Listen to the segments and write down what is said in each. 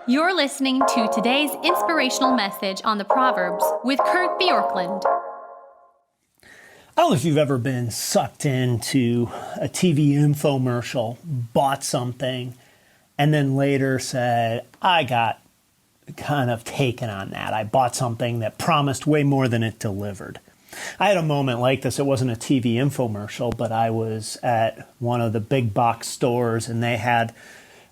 You're listening to today's inspirational message on the Proverbs with Kurt Bjorklund. I don't know if you've ever been sucked into a TV infomercial, bought something, and then later said, I got kind of taken on that. I bought something that promised way more than it delivered. I had a moment like this. It wasn't a TV infomercial, but I was at one of the big box stores and they had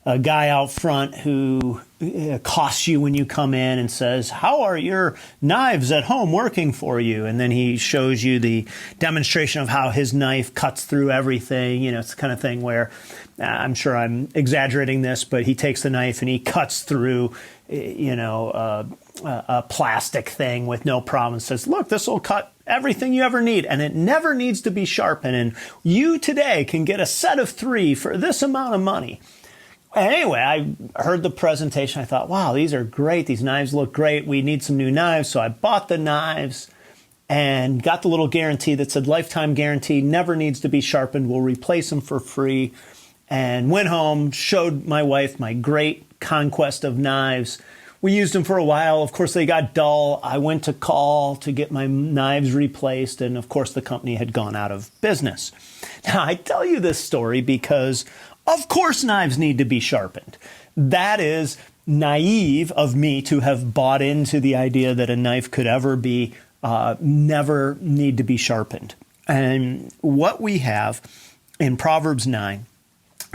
a guy out front who accosts you when you come in and says, how are your knives at home working for you? And then he shows you the demonstration of how his knife cuts through everything. You know, it's the kind of thing where I'm sure I'm exaggerating this, but he takes the knife and he cuts through, a plastic thing with no problem and says, look, this will cut everything you ever need, and it never needs to be sharpened. And you today can get a set of 3 for this amount of money. Anyway, I heard the presentation. I thought, wow, these are great. These knives look great. We need some new knives. So I bought the knives and got the little guarantee that said lifetime guarantee, never needs to be sharpened. We'll replace them for free. And went home, showed my wife my great conquest of knives. We used them for a while. Of course, they got dull. I went to call to get my knives replaced. And of course, the company had gone out of business. Now, I tell you this story because of course, knives need to be sharpened. That is naive of me to have bought into the idea that a knife could ever be, never need to be sharpened. And what we have in Proverbs 9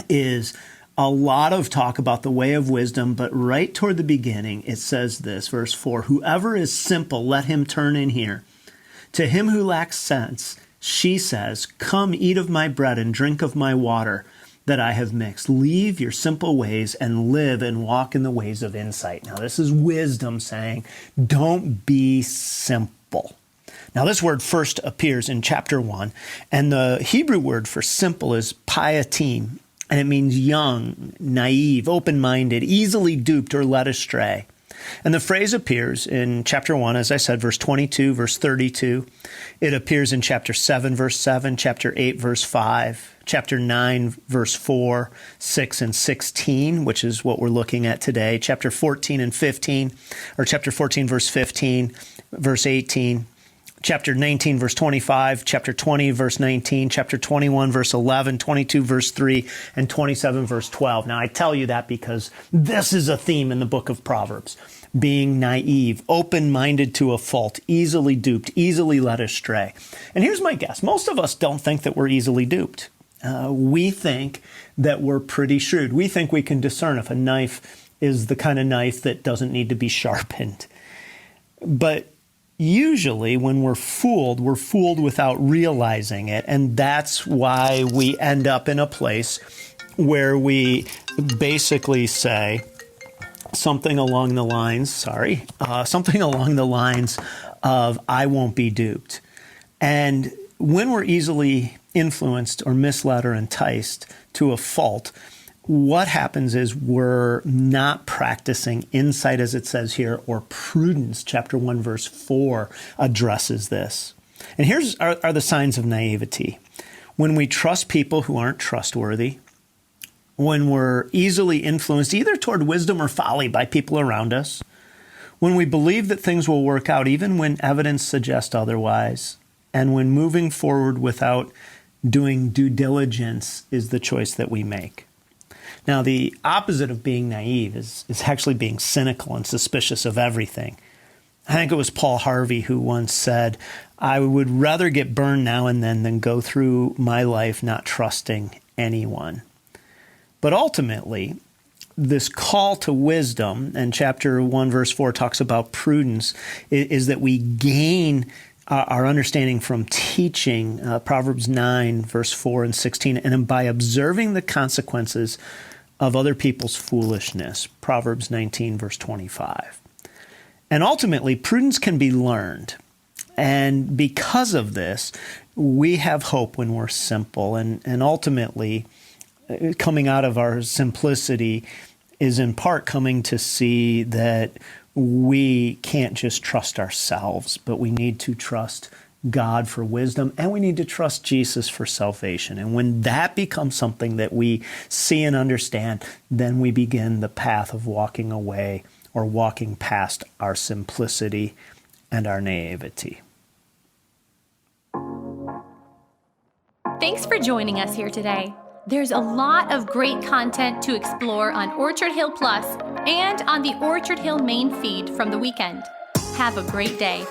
is a lot of talk about the way of wisdom, but right toward the beginning, it says this, verse 4, whoever is simple, let him turn in here. To him who lacks sense, she says, come eat of my bread and drink of my water that I have mixed. Leave your simple ways and live and walk in the ways of insight. Now, this is wisdom saying, don't be simple. Now, this word first appears in chapter 1, and the Hebrew word for simple is piatim, and it means young, naive, open-minded, easily duped or led astray. And the phrase appears in chapter 1, as I said, verse 22, verse 32. It appears in chapter 7, verse 7, chapter 8, verse 5, chapter 9, verse 4, 6, and 16, which is what we're looking at today, chapter 14 and 15, or chapter 14, verse 15, verse 18, chapter 19, verse 25, chapter 20, verse 19, chapter 21, verse 11, 22, verse 3, and 27, verse 12. Now, I tell you that because this is a theme in the book of Proverbs. Being naive, open-minded to a fault, easily duped, easily led astray. And here's my guess. Most of us don't think that we're easily duped. We think that we're pretty shrewd. We think we can discern if a knife is the kind of knife that doesn't need to be sharpened. But usually when we're fooled without realizing it. And that's why we end up in a place where we basically say something along the lines of, I won't be duped. And when we're easily influenced or misled or enticed to a fault, what happens is we're not practicing insight, as it says here, or prudence. Chapter 1, verse 4 addresses this. And here's are the signs of naivety. When we trust people who aren't trustworthy, when we're easily influenced either toward wisdom or folly by people around us, when we believe that things will work out even when evidence suggests otherwise, and when moving forward without doing due diligence is the choice that we make. Now, the opposite of being naive is actually being cynical and suspicious of everything. I think it was Paul Harvey who once said, I would rather get burned now and then than go through my life not trusting anyone. But ultimately, this call to wisdom, and chapter 1, verse 4 talks about prudence, is that we gain our understanding from teaching, Proverbs 9, verse 4 and 16, and by observing the consequences of other people's foolishness, Proverbs 19, verse 25. And ultimately, prudence can be learned. And because of this, we have hope when we're simple. And ultimately, coming out of our simplicity is in part coming to see that we can't just trust ourselves, but we need to trust God for wisdom, and we need to trust Jesus for salvation. And when that becomes something that we see and understand, then we begin the path of walking away or walking past our simplicity and our naivety. Thanks for joining us here today. There's a lot of great content to explore on Orchard Hill Plus and on the Orchard Hill main feed from the weekend. Have a great day.